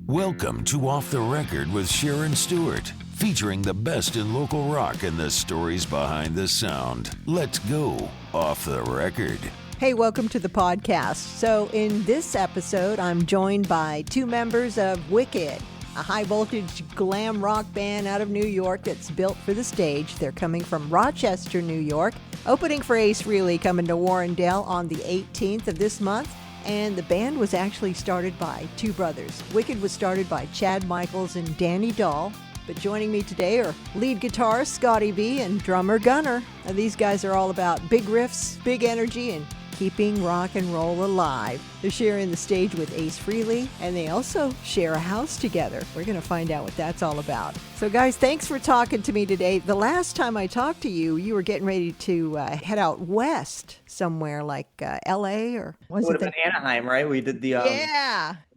Welcome to Off the Record with Sharon Stewart, featuring the best in local rock and the stories behind the sound. Let's go off the record. Hey, welcome to the podcast. So in this episode, I'm joined by two members of Wicked, a high-voltage glam rock band out of New York that's built for the stage. They're coming from Rochester, New York, opening for Ace Frehley, coming to Warrendale on the 18th of this month. And the band was actually started by two brothers. Wicked was started by Chad Michaels and Danny Dahl. But joining me today are lead guitarist Scotty V and drummer Gunner. Now, these guys are all about big riffs, big energy, and keeping rock and roll alive. They're sharing the stage with Ace Frehley, and they also share a house together. We're going to find out what that's all about. So guys, thanks for talking to me today. The last time I talked to you, you were getting ready to head out west somewhere like L.A. or was would it have been Anaheim, right? We did the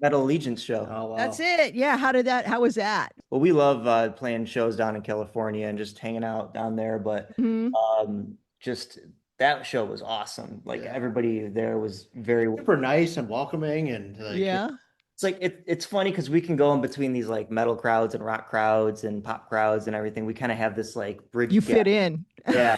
Metal Allegiance show. Oh, wow. That's it. Yeah. How was that? Well, we love playing shows down in California and just hanging out down there. But just that show was awesome. Like everybody there was very Super nice and welcoming, and It's like it's funny because we can go in between these like metal crowds and rock crowds and pop crowds and everything. We kind of have this like bridge. You gap. fit in. Yeah.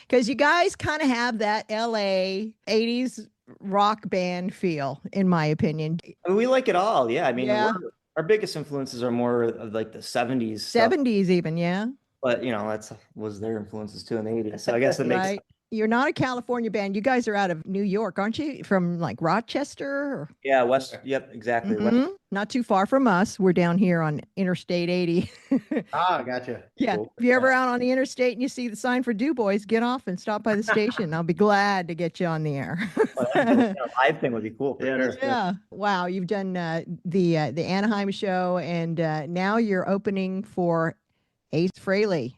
Because you guys kind of have that LA 80s rock band feel, in my opinion. I mean, we like it all. Yeah. I mean, Yeah. our biggest influences are more of like the 70s stuff. 70s even, yeah. But, that was their influences too in the 80s. So I guess it makes Right. You're not a California band. You guys are out of New York, aren't you? From like Rochester? Or... Yeah, West. Yep, exactly. Mhm. Not too far from us. We're down here on Interstate 80. Gotcha. Yeah. Cool. If you're ever out on the interstate and you see the sign for Du Bois, get off and stop by the station. I'll be glad to get you on the air. A live thing would be cool. For sure. Yeah. Wow. You've done the Anaheim show, and now you're opening for Ace Frehley.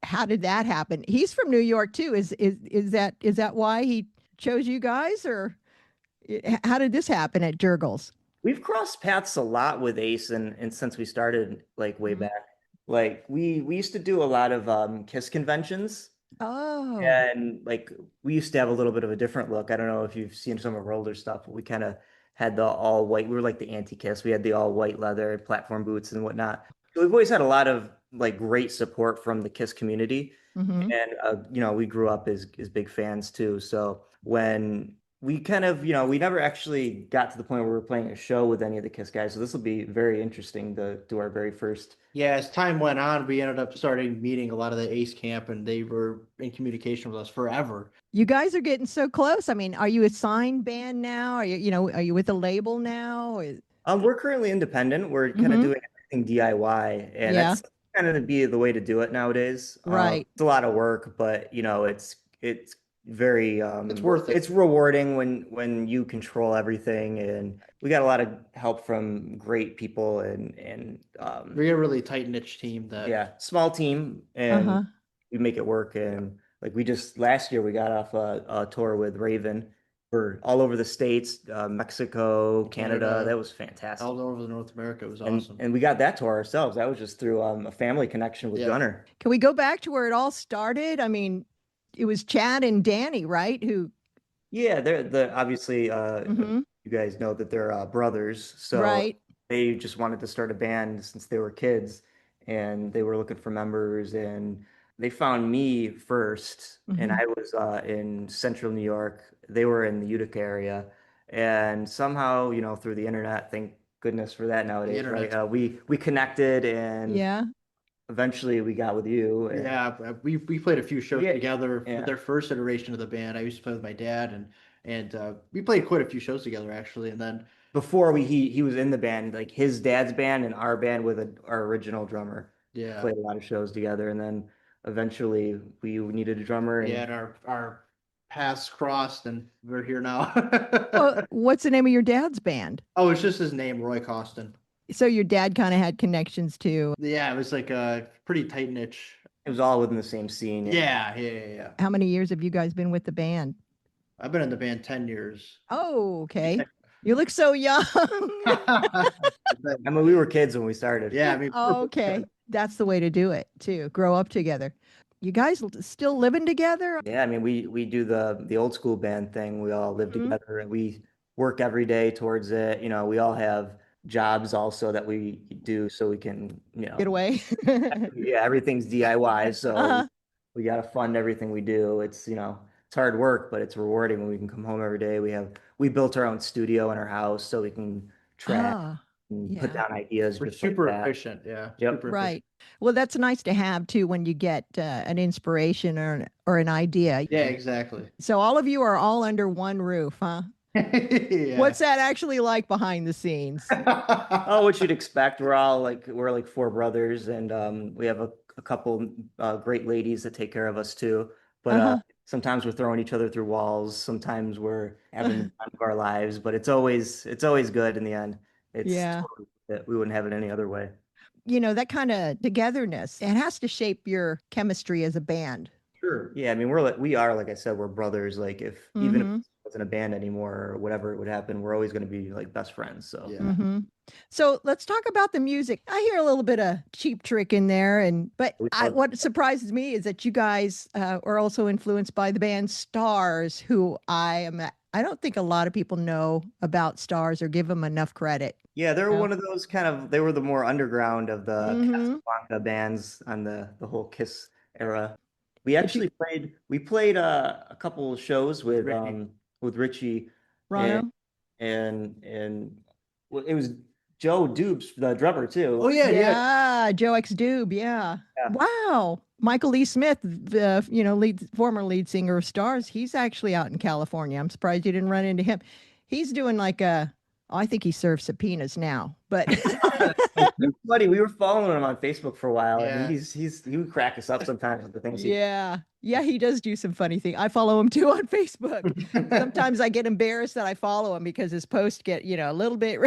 How did that happen? He's from New York too. Is that why he chose you guys, or how did this happen at Jurgles? We've crossed paths a lot with Ace, and since we started like way back, like we used to do a lot of Kiss conventions. Oh. And like we used to have a little bit of a different look. I don't know if you've seen some of our older stuff, but we kind of had the all white. We were like the anti-Kiss. We had the all white leather platform boots and whatnot. So we've always had a lot of like great support from the Kiss community. Mm-hmm. And we grew up as big fans too. So when we kind of, we never actually got to the point where we were playing a show with any of the Kiss guys. So this will be very interesting to do our very first. Yeah, as time went on, we ended up starting meeting a lot of the Ace camp, and they were in communication with us forever. You guys are getting so close. I mean, are you a signed band now? Are you with a label now? We're currently independent. We're kind of doing everything DIY, and that's kind of be the way to do it nowadays. Right. It's a lot of work, but it's very it's worth it. It's rewarding when you control everything, and we got a lot of help from great people, and we're a really tight niche team. Small team, and we make it work. And like last year we got off a tour with Raven. We're all over the States, Mexico, Canada. That was fantastic. All over North America. It was awesome. And we got that tour ourselves. That was just through a family connection with Gunner. Can we go back to where it all started? I mean, it was Chad and Danny, right? Yeah, they're obviously, you guys know that they're brothers. So they just wanted to start a band since they were kids, and they were looking for members, and they found me first, and I was in central New York. They were in the Utica area, and somehow, through the internet, thank goodness for that nowadays, right? We connected, and eventually we got with you. And we played a few shows together for their first iteration of the band. I used to play with my dad, and we played quite a few shows together actually. And then before he was in the band, like his dad's band and our band with our original drummer. Yeah, played a lot of shows together, and then eventually we needed a drummer. And our paths crossed, and we're here now. Well, what's the name of your dad's band? Oh, it's just his name, Roy Costin. So your dad kind of had connections too. Yeah, it was like a pretty tight niche. It was all within the same scene. Yeah. How many years have you guys been with the band? I've been in the band 10 years. Oh, okay. You look so young. I mean, we were kids when we started. Yeah, I mean. Okay. That's the way to do it too. Grow up together. You guys still living together? Yeah, I mean, we do the old school band thing. We all live together, and we work every day towards it. We all have jobs also that we do so we can, Get away. yeah, everything's DIY. So Uh-huh. we got to fund everything we do. It's, it's hard work, but it's rewarding when we can come home every day. We built our own studio in our house so we can track Ah, and put yeah. down ideas We're just like super that. efficient. Yeah. Yep. Super efficient. Right. Well, that's nice to have too when you get an inspiration or an idea. Yeah, exactly. So all of you are all under one roof, huh? Yeah. What's that actually like behind the scenes? Oh, what you'd expect. We're like four brothers, and we have a couple great ladies that take care of us too. But Uh-huh. sometimes we're throwing each other through walls. Sometimes we're having the time of our lives. But it's always good in the end. It's Yeah. totally worth it. We wouldn't have it any other way. That kind of togetherness, it has to shape your chemistry as a band. Sure. Yeah, I mean, like I said, we're brothers. Like even if Mm-hmm. it wasn't a band anymore or whatever would happen, we're always going to be like best friends. So Yeah. Mm-hmm. So let's talk about the music. I hear a little bit of Cheap Trick in there, but what surprises me is that you guys are also influenced by the band Stars, who I don't think a lot of people know about Stars or give them enough credit. yeah, they were one of those they were the more underground of the Mm-hmm. Casablanca bands on the whole Kiss era. But you, We played a couple shows Ricky. with Richie and Rano? it was Joe Dupes, the drummer Oh too. yeah, yeah. Yeah, Joe X Doob. Yeah. Yeah. Wow. Michael Lee Smith, the former lead singer of Stars, he's actually out in California. I'm surprised you didn't run into him. He's doing I think he serves subpoenas now, but It's funny, we were following him on Facebook for a while, and Yeah. he would crack us up sometimes with the things he. yeah. Yeah, he does do some funny things. I follow him too on Facebook. Sometimes I get embarrassed that I follow him because his posts get, a little bit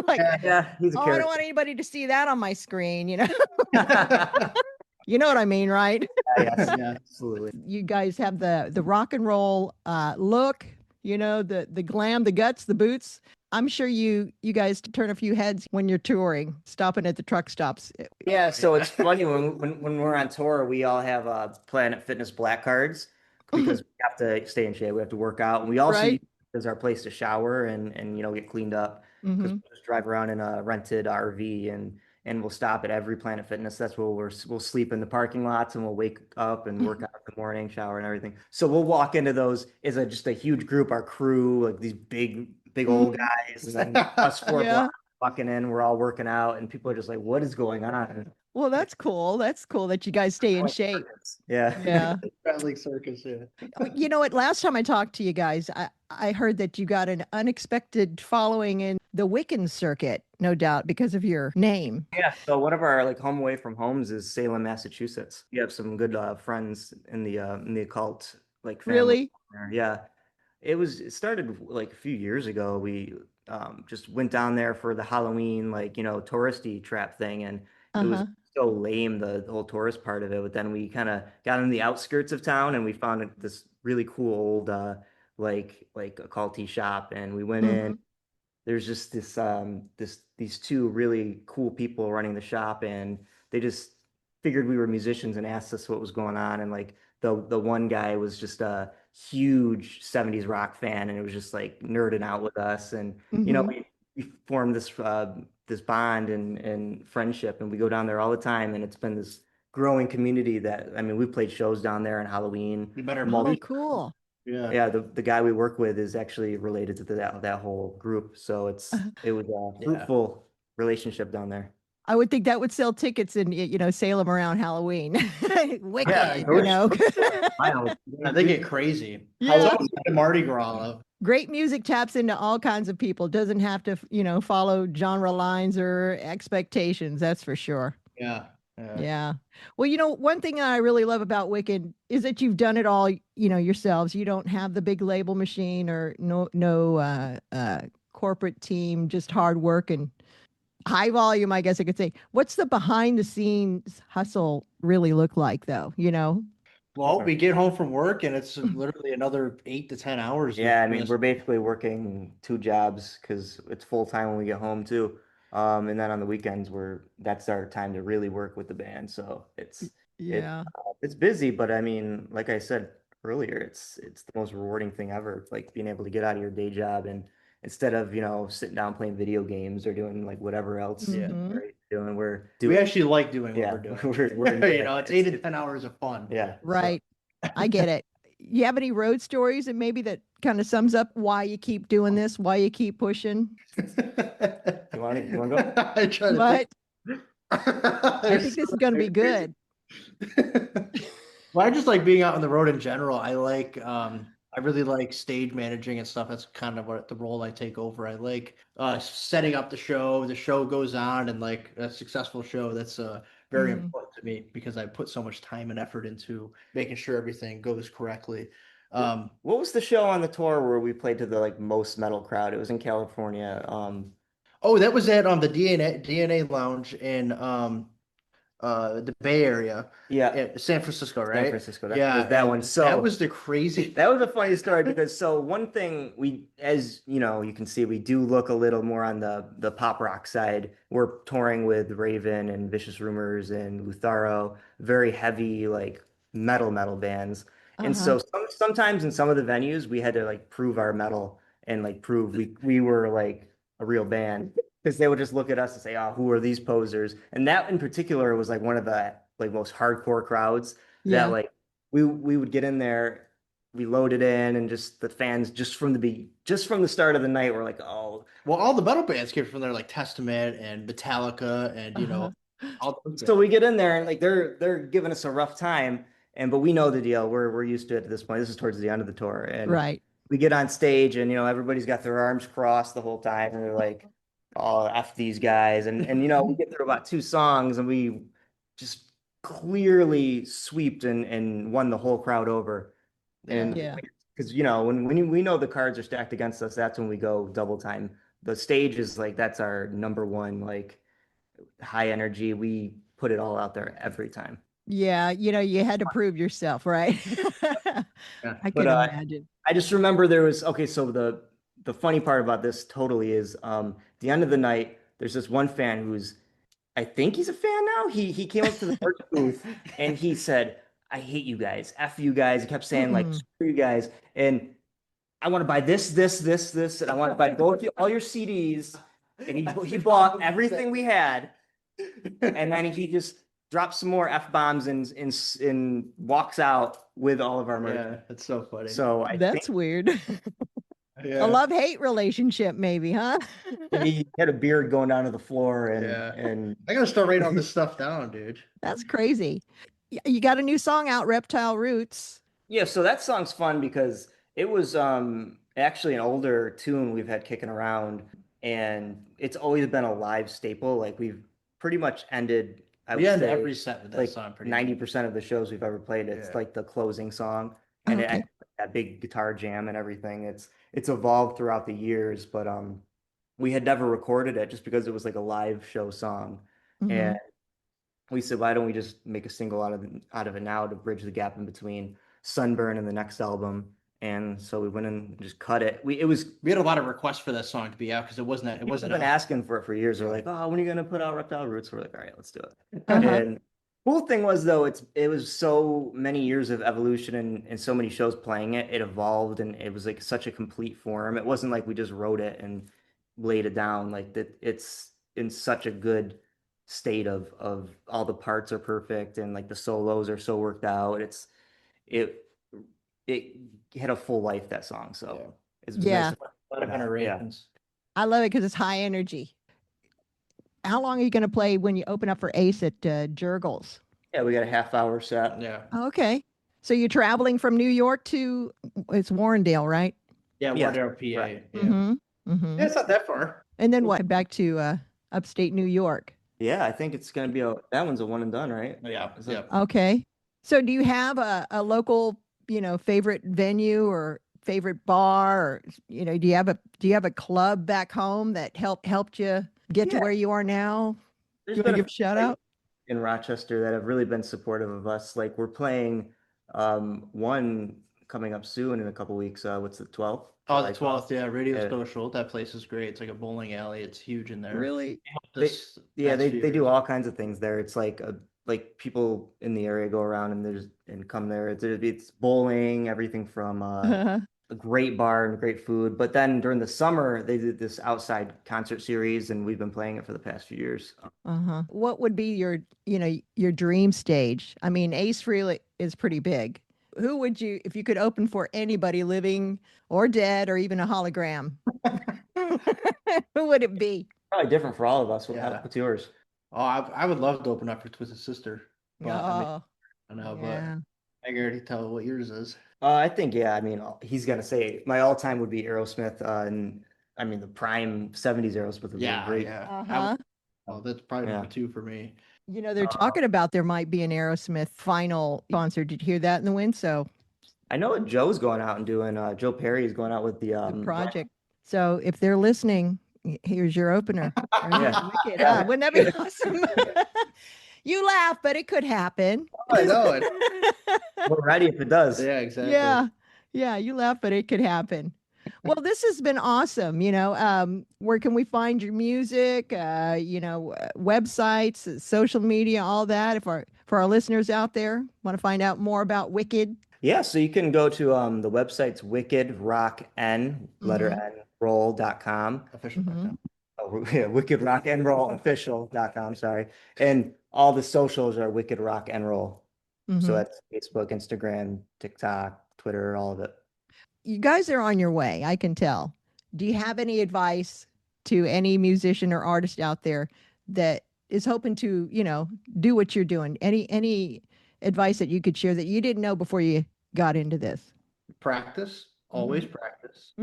like, Yeah, he's a oh, I don't character. want anybody to see that on my screen. You know what I mean, right? Yes, Yeah. absolutely. You guys have the rock and roll look, the glam, the guts, the boots. I'm sure you guys turn a few heads when you're touring, stopping at the truck stops. Yeah, so it's funny when we're on tour, we all have Planet Fitness Black cards because we have to stay in shape. We have to work out, and we also use Right? it as our place to shower and get cleaned up because Mm-hmm. we just drive around in a rented RV and we'll stop at every Planet Fitness. That's where we'll sleep in the parking lots and we'll wake up and work out in the morning, shower and everything. So we'll walk into those as just a huge group, our crew, like these big old guys, and then us four Yeah. walking in, we're all working out, and people are just like, "What is going on?" Well, that's cool. That's cool that you guys stay in shape. Yeah. Yeah. Traveling circus. Yeah. You know what? Last time I talked to you guys, I heard that you got an unexpected following in the Wiccan circuit, no doubt, because of your name. Yeah. So one of our like home away from homes is Salem, Massachusetts. We have some good friends in the occult like family Really? there. Yeah. It started like a few years ago. We just went down there for the Halloween, like, touristy trap thing. And it was Uh-huh. so lame, the whole tourist part of it. But then we kind of got in the outskirts of town and we found this really cool old, like occulty shop. And we went in. Mm-hmm. There's just these two really cool people running the shop, and they just figured we were musicians and asked us what was going on. And like the one guy was just a huge 70s rock fan, and it was just like nerding out with us. And Mm-hmm. we formed this bond and friendship, and we go down there all the time, and it's been this growing community that, I mean, we played shows down there on Halloween. We met our Oh, mother. cool. Yeah. Yeah, the guy we work with is actually related to that whole group. So it was a fruitful relationship down there. I would think that would sell tickets in, Salem around Halloween. Wicked, Yeah, they get crazy. Yeah. It's like Mardi Gras. Great music taps into all kinds of people. Doesn't have to, follow genre lines or expectations. That's for sure. Yeah. Yeah. Well, one thing that I really love about Wicked is that you've done it all, yourselves. You don't have the big label machine or no corporate team, just hard work and high volume, I guess I could say. What's the behind the scenes hustle really look like though, Well, we get home from work and it's literally another 8 to 10 hours. Yeah, I mean, we're basically working two jobs because it's full time when we get home too. And then on the weekends, that's our time to really work with the band. So Yeah. it's busy, but I mean, like I said earlier, it's the most rewarding thing ever. Like being able to get out of your day job instead of, sitting down playing video games or doing like whatever else we're doing, we actually like doing what we're doing. We're it's 8 to 10 hours of fun. Yeah. Right. So. I get it. You have any road stories and maybe that kind of sums up why you keep doing this, why you keep pushing? You want to go? I try to what? I think this is going to be good. Well, I just like being out on the road in general. I really like stage managing and stuff. That's kind of what the role I take over. I like setting up the show. The show goes on, and like a successful show, that's very important to me because I put so much time and effort into making sure everything goes correctly. What was the show on the tour where we played to the like most metal crowd? It was in California. Oh, that was at the DNA Lounge in the Bay Area. Yeah. San Francisco, right? San Francisco. That one. So that was the crazy. That was a funny story because one thing as you can see, we do look a little more on the pop rock side. We're touring with Raven and Vicious Rumors and Lutharo, very heavy like metal bands. And so sometimes in some of the venues we had to like prove our metal and like prove we were like a real band. Because they would just look at us and say, "Oh, who are these posers?" And that in particular was like one of the like most hardcore crowds that like we would get in there, we loaded in, and just the fans just from the start of the night were like, "Oh." Well, all the metal bands came from there, like Testament and Metallica, and all. So we get in there and like they're giving us a rough time, but we know the deal. We're used to it at this point. This is towards the end of the tour, and we get on stage, and everybody's got their arms crossed the whole time, and they're like, "Oh, F these guys." And we get through about 2 songs and we just clearly sweeped and won the whole crowd over. And because when we know the cards are stacked against us, that's when we go double time. The stage is like that's our number one like high energy. We put it all out there every time. Yeah, you had to prove yourself, right? I can imagine. I just remember there was so the funny part about this totally is the end of the night, there's this one fan who's, I think he's a fan now. He came up to the merch booth and he said, "I hate you guys. F you guys." He kept saying like, "Screw you guys." And I want to buy this, and I want to buy all your CDs. And he bought everything we had. And then he just dropped some more F-bombs and walks out with all of our merch. Yeah, that's so funny. So that's weird. A love-hate relationship, maybe, huh? He had a beard going down to the floor, and I gotta start writing all this stuff down, dude. That's crazy. You got a new song out, Reptile Roots. Yeah, so that song's fun because it was actually an older tune we've had kicking around, and it's always been a live staple. Like we've pretty much ended. I would say every set with that like song. Pretty 90% of the shows we've ever played, it's like the closing song, and it that big guitar jam and everything. It's evolved throughout the years, but we had never recorded it just because it was like a live show song, and we said, why don't we just make a single out of it now to bridge the gap in between Sunburn and the next album? And so we went and just cut it. We had a lot of requests for that song to be out because it wasn't. We've been asking for it for years. We're like, "Oh, when are you gonna put out Reptile Roots?" We're like, "All right, let's do it." And cool thing was though, it was so many years of evolution and so many shows playing it. It evolved and it was like such a complete form. It wasn't like we just wrote it and laid it down. Like that, it's in such a good state of all the parts are perfect and like the solos are so worked out. It had a full life, that song. So it's nice a lot of generations. I love it because it's high energy. How long are you going to play when you open up for Ace at Jurgles? Yeah, we got a half-hour set. Yeah. Okay. So you're traveling from New York to it's Warrendale, right? Yeah, Warrendale, PA. Right. Yeah. Yeah, it's not that far. And then what? Back to upstate New York. Yeah, I think it's going to be that one's a one and done, right? Yeah. Okay. So do you have a local, favorite venue or favorite bar, or do you have a club back home that helped you get to where you are now? Do you want to give a shout out? In Rochester that have really been supportive of us. Like we're playing one coming up soon in a couple weeks. What's the 12th? Oh, the 12th, yeah. Radio Social. That place is great. It's like a bowling alley. It's huge in there. Really? They do all kinds of things there. It's like people in the area go around and come there. It's bowling, everything from a great bar and great food. But then during the summer, they did this outside concert series, and we've been playing it for the past few years. Uh-huh. What would be your, your dream stage? I mean, Ace Frehley is pretty big. Who would you, if you could open for anybody living or dead or even a hologram, who would it be? Probably different for all of us. Yeah. What's yours? Oh, I would love to open up for Twisted Sister. But Oh, I know, yeah. but I can already tell what yours is. I think, yeah, I mean, he's gonna say my all-time would be Aerosmith, and I mean the prime 70s Aerosmith would be great. Yeah. Uh-huh. Oh, that's probably number 2 for me. They're talking about there might be an Aerosmith final concert. Did you hear that in the wind? So I know what Joe's going out and doing. Joe Perry is going out with the project. So if they're listening, here's your opener. Yeah. Wicked, huh? Wouldn't that be awesome? You laugh, but it could happen. I know it. We're ready if it does. Yeah, exactly. Yeah, you laugh, but it could happen. Well, this has been awesome. Where can we find your music? Websites, social media, all that. For our listeners out there want to find out more about Wicked. Yeah, so you can go to the website's Wicked Rock N, letter N, roll.com. Official.com. Oh, yeah, Wicked Rock and Roll official.com, sorry. And all the socials are Wicked Rock and Roll. So that's Facebook, Instagram, TikTok, Twitter, all of it. You guys are on your way, I can tell. Do you have any advice to any musician or artist out there that is hoping to, do what you're doing? Any advice that you could share that you didn't know before you got into this? Practice. Always practice.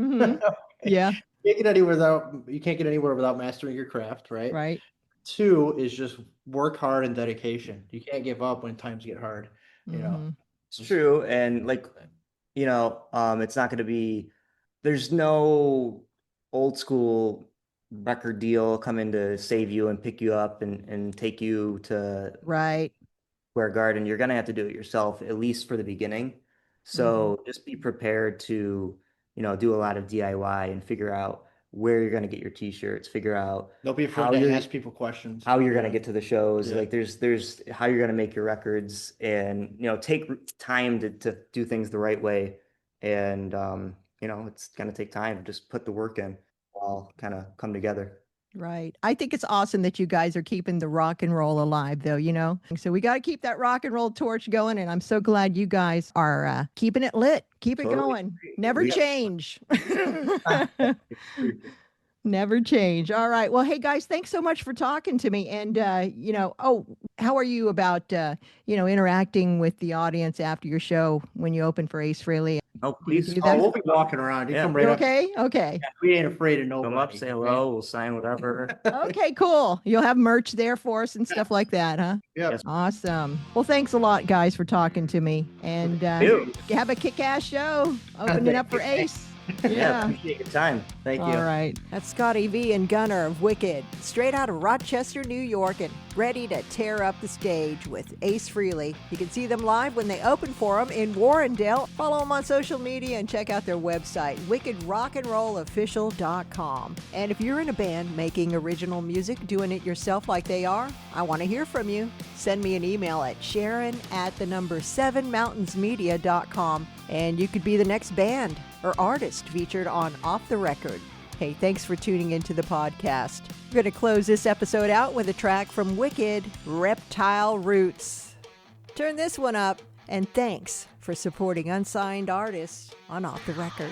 Yeah. You can't get anywhere without mastering your craft, right? Right. 2 is just work hard and dedication. You can't give up when times get hard. It's true. And it's not going to be, there's no old school record deal coming to save you and pick you up and take you to Square Garden. You're going to have to do it yourself, at least for the beginning. So just be prepared to, do a lot of DIY and figure out where you're going to get your t-shirts, figure out don't be afraid to ask people questions, how you're going to get to the shows. Like there's how you're going to make your records, and take time to do things the right way. And it's going to take time. Just put the work in. All kind of come together. Right. I think it's awesome that you guys are keeping the rock and roll alive, though, So we got to keep that rock and roll torch going. And I'm so glad you guys are keeping it lit. Keep it going. Never change. Never change. All right. Well, hey, guys, thanks so much for talking to me. And, how are you about, interacting with the audience after your show when you open for Ace Frehley? Oh, please. We'll be walking around. You come right up. Okay. Yeah, we ain't afraid of nobody. Come up, say hello. We'll sign whatever. Okay, cool. You'll have merch there for us and stuff like that, huh? Yeah. Yes. Awesome. Well, thanks a lot, guys, for talking to me. And have a kick-ass show. Opening up for Ace. Yeah, appreciate your time. Thank you. All right. That's Scotty V and Gunner of Wicked, straight out of Rochester, New York, and ready to tear up the stage with Ace Frehley. You can see them live when they open for them in Warrendale. Follow them on social media and check out their website, wickedrockandrollofficial.com. And if you're in a band making original music, doing it yourself like they are, I want to hear from you. Send me an email at sharon@7mountainsmedia.com, and you could be the next band or artist featured on Off the Record. Hey, thanks for tuning into the podcast. We're going to close this episode out with a track from Wicked, Reptile Roots. Turn this one up, and thanks for supporting unsigned artists on Off the Record.